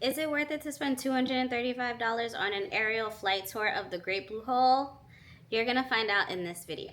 Is it worth it to spend $235 on an aerial flight tour of the Great Blue Hole? You're gonna find out in this video.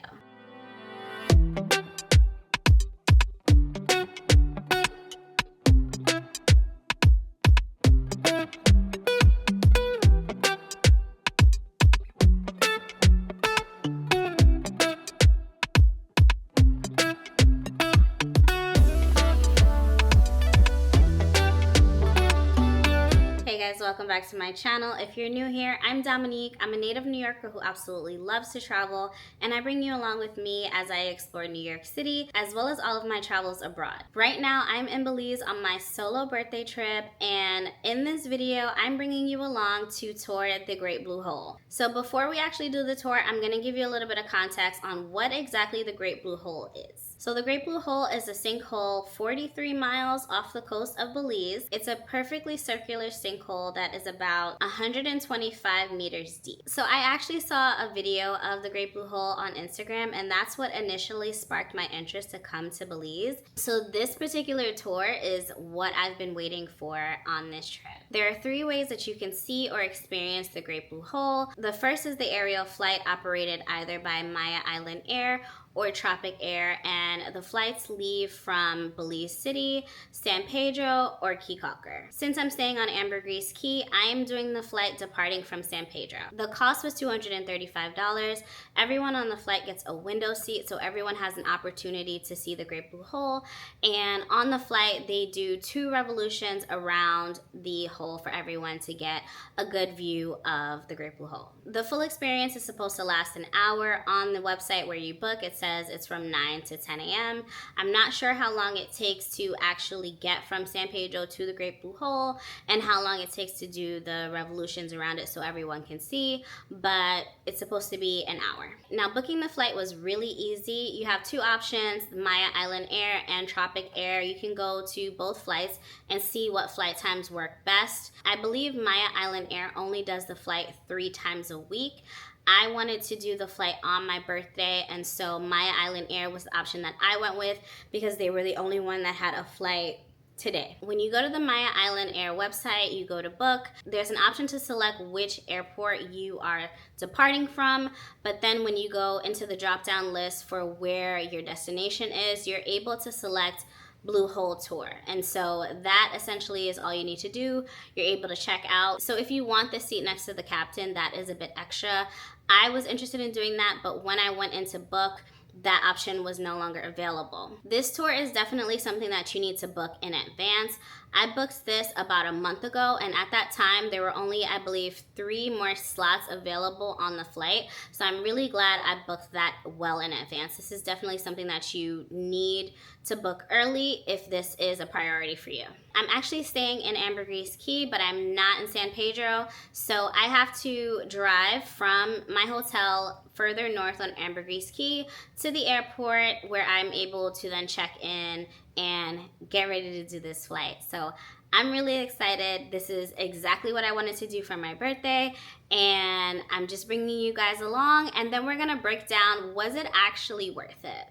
Hey guys, welcome back to my channel. If you're new here, I'm Dominique. I'm a native New Yorker who absolutely loves to travel, and I bring you along with me as I explore New York City, as well as all of my travels abroad. Right now, I'm in Belize on my solo birthday trip, and in this video, I'm bringing you along to tour the Great Blue Hole. So before we actually do the tour, I'm gonna give you a little bit of context on what exactly the Great Blue Hole is. So the Great Blue Hole is a sinkhole 43 miles off the coast of Belize. It's a perfectly circular sinkhole that is about 125 meters deep. So I actually saw a video of the Great Blue Hole on Instagram, and that's what initially sparked my interest to come to Belize. So this particular tour is what I've been waiting for on this trip. There are 3 ways that you can see or experience the Great Blue Hole. The first is the aerial flight operated either by Maya Island Air or Tropic Air, and the flights leave from Belize City, San Pedro, or Key Calker. Since I'm staying on Ambergris Key, I am doing the flight departing from San Pedro. The cost was $235. Everyone on the flight gets a window seat, so everyone has an opportunity to see the Great Blue Hole, and on the flight, they do 2 revolutions around the hole for everyone to get a good view of the Great Blue Hole. The full experience is supposed to last an hour. On the website where you book, it says it's from 9 to 10 a.m. I'm not sure how long it takes to actually get from San Pedro to the Great Blue Hole and how long it takes to do the revolutions around it so everyone can see, but it's supposed to be an hour. Now, booking the flight was really easy. You have 2 options, Maya Island Air and Tropic Air. You can go to both flights and see what flight times work best. I believe Maya Island Air only does the flight 3 times a week. I wanted to do the flight on my birthday, and so Maya Island Air was the option that I went with because they were the only one that had a flight today. When you go to the Maya Island Air website, you go to book. There's an option to select which airport you are departing from, but then when you go into the drop-down list for where your destination is, you're able to select Blue Hole Tour. And so that essentially is all you need to do. You're able to check out. So if you want the seat next to the captain, that is a bit extra. I was interested in doing that, but when I went into book, that option was no longer available. This tour is definitely something that you need to book in advance. I booked this about a month ago, and at that time there were only, I believe, 3 more slots available on the flight. So I'm really glad I booked that well in advance. This is definitely something that you need to book early if this is a priority for you. I'm actually staying in Ambergris Key, but I'm not in San Pedro, so I have to drive from my hotel further north on Ambergris Key to the airport where I'm able to then check in and get ready to do this flight. So I'm really excited. This is exactly what I wanted to do for my birthday, and I'm just bringing you guys along, and then we're gonna break down, was it actually worth it?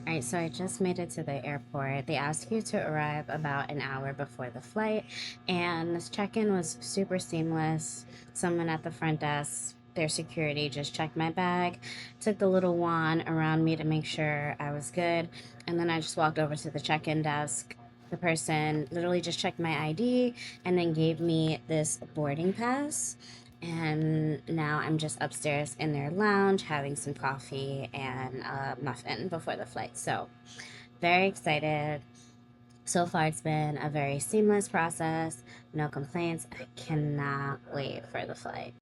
All right, so I just made it to the airport. They ask you to arrive about an hour before the flight, and this check-in was super seamless. Someone at the front desk, their security, just checked my bag, took the little wand around me to make sure I was good, and then I just walked over to the check-in desk. The person literally just checked my ID and then gave me this boarding pass. And now I'm just upstairs in their lounge having some coffee and a muffin before the flight. So very excited. So far it's been a very seamless process, no complaints. I cannot wait for the flight.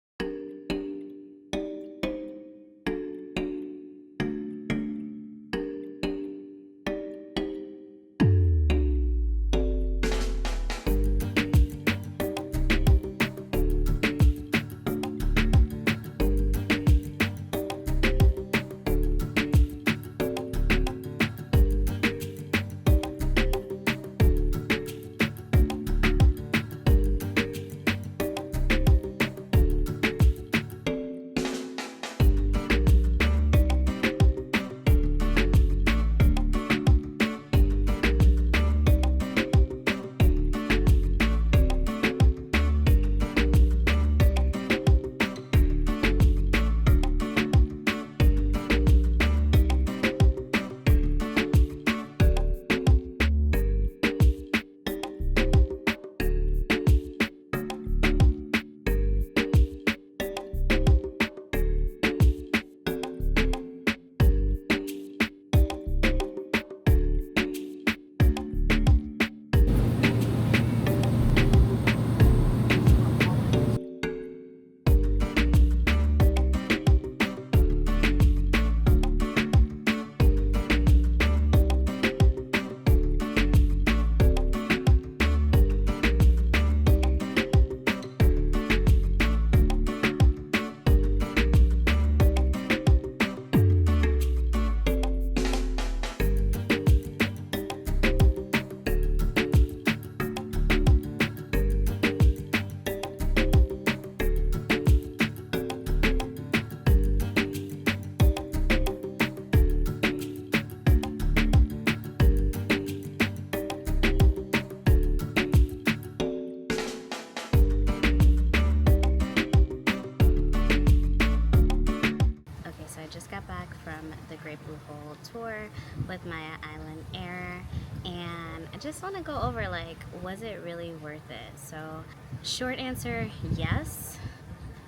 just want to go over, like, was it really worth it? So short answer, yes.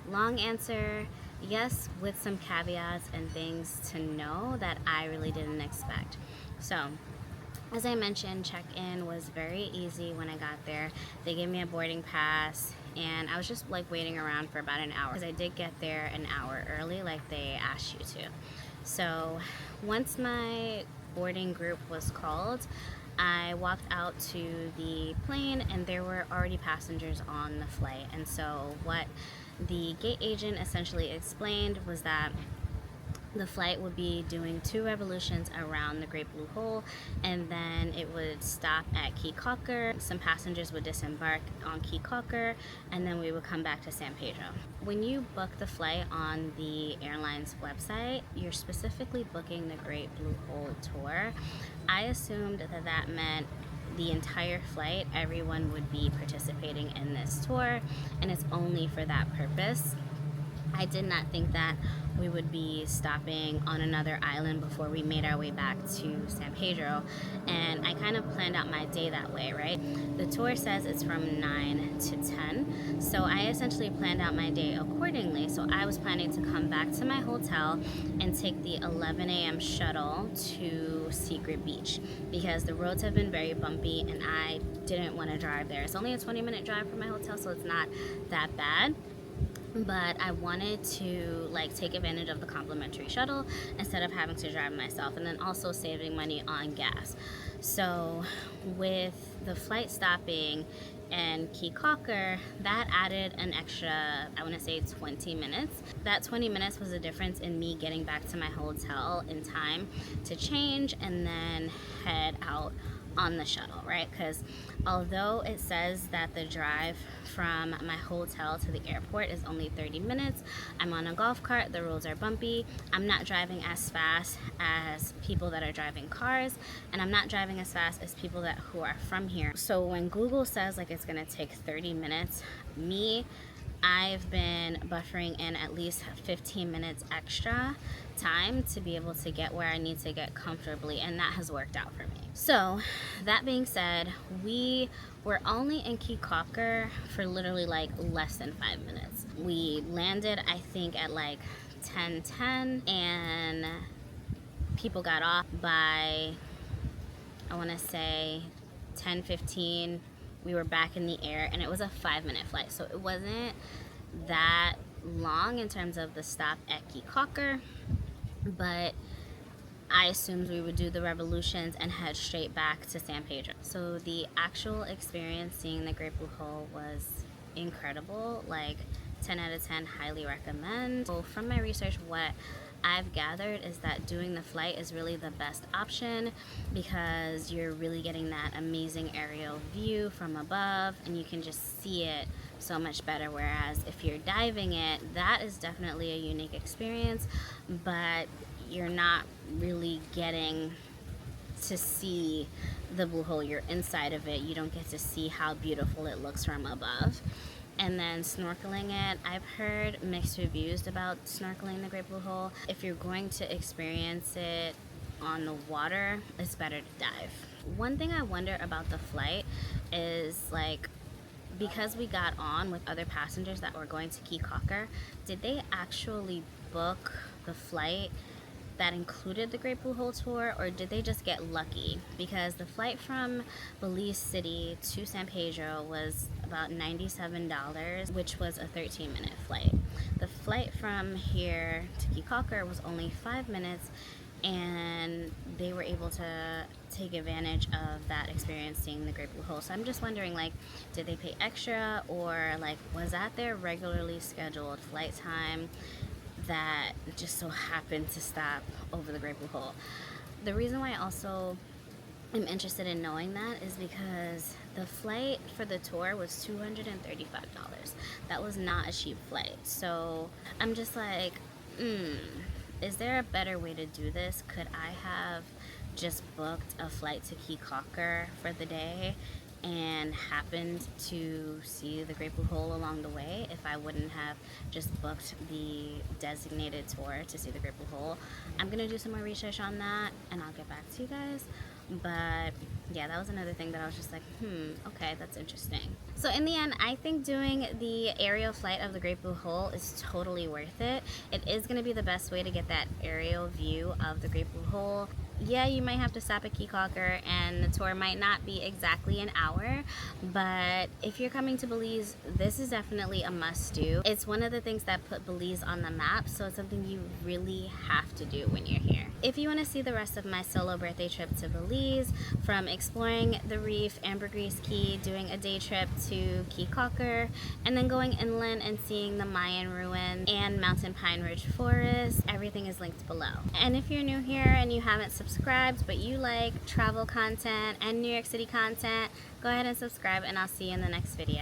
Long answer, yes, with some caveats and things to know that I really didn't expect. So as I mentioned, check-in was very easy when I got there. They gave me a boarding pass, and I was just like waiting around for about an hour because I did get there an hour early like they asked you to. So once my boarding group was called, I walked out to the plane and there were already passengers on the flight. And so what the gate agent essentially explained was that the flight would be doing 2 revolutions around the Great Blue Hole, and then it would stop at Key Cocker. Some passengers would disembark on Key Cocker, and then we would come back to San Pedro. When you book the flight on the airline's website, you're specifically booking the Great Blue Hole tour. I assumed that that meant the entire flight, everyone would be participating in this tour, and it's only for that purpose. I did not think that we would be stopping on another island before we made our way back to San Pedro, and I kind of planned out my day that way, right? The tour says it's from 9 to 10, so I essentially planned out my day accordingly. So I was planning to come back to my hotel and take the 11 a.m. shuttle to Secret Beach because the roads have been very bumpy and I didn't want to drive there. It's only a 20-minute drive from my hotel, so it's not that bad. But I wanted to like take advantage of the complimentary shuttle instead of having to drive myself, and then also saving money on gas. So with the flight stopping in Key Cocker, that added an extra, I want to say 20 minutes. That 20 minutes was the difference in me getting back to my hotel in time to change and then head out on the shuttle, right? Because although it says that the drive from my hotel to the airport is only 30 minutes, I'm on a golf cart, the roads are bumpy, I'm not driving as fast as people that are driving cars, and I'm not driving as fast as people that who are from here. So when Google says like it's gonna take 30 minutes, I've been buffering in at least 15 minutes extra time to be able to get where I need to get comfortably, and that has worked out for me. So that being said, we were only in Key Cocker for literally like less than 5 minutes. We landed, I think, at like 10:10, and people got off by, I want to say, 10:15. We were back in the air, and it was a 5-minute flight, so it wasn't that long in terms of the stop at Key Cocker, but I assumed we would do the revolutions and head straight back to San Pedro. So the actual experience seeing the Great Blue Hole was incredible, like 10 out of 10, highly recommend. So from my research, what I've gathered is that doing the flight is really the best option because you're really getting that amazing aerial view from above and you can just see it so much better, whereas if you're diving it, that is definitely a unique experience, but you're not really getting to see the blue hole. You're inside of it. You don't get to see how beautiful it looks from above. And then snorkeling it, I've heard mixed reviews about snorkeling the Great Blue Hole. If you're going to experience it on the water, it's better to dive. One thing I wonder about the flight is, like, because we got on with other passengers that were going to Key Cocker, did they actually book the flight that included the Great Blue Hole tour, or did they just get lucky? Because the flight from Belize City to San Pedro was about $97, which was a 13-minute flight. The flight from here to Key Cocker was only 5 minutes, and they were able to take advantage of that experience seeing the Great Blue Hole. So I'm just wondering, like, did they pay extra, or like was that their regularly scheduled flight time that just so happened to stop over the Great Blue Hole? The reason why I also am interested in knowing that is because the flight for the tour was $235. That was not a cheap flight. So I'm just like, is there a better way to do this? Could I have just booked a flight to Key Cocker for the day and happened to see the Great Blue Hole along the way if I wouldn't have just booked the designated tour to see the Great Blue Hole? I'm gonna do some more research on that and I'll get back to you guys. But yeah, that was another thing that I was just like, okay, that's interesting. So in the end, I think doing the aerial flight of the Great Blue Hole is totally worth it. It is going to be the best way to get that aerial view of the Great Blue Hole. Yeah, you might have to stop at Key Calker and the tour might not be exactly an hour, but if you're coming to Belize, this is definitely a must do. It's one of the things that put Belize on the map, so it's something you really have to do when you're here. If you want to see the rest of my solo birthday trip to Belize, from exploring the reef, Ambergris Key, doing a day trip to Key Calker, and then going inland and seeing the Mayan ruin and Mountain Pine Ridge Forest, everything is linked below. And if you're new here and you haven't subscribed but you like travel content and New York City content, go ahead and subscribe, and I'll see you in the next video.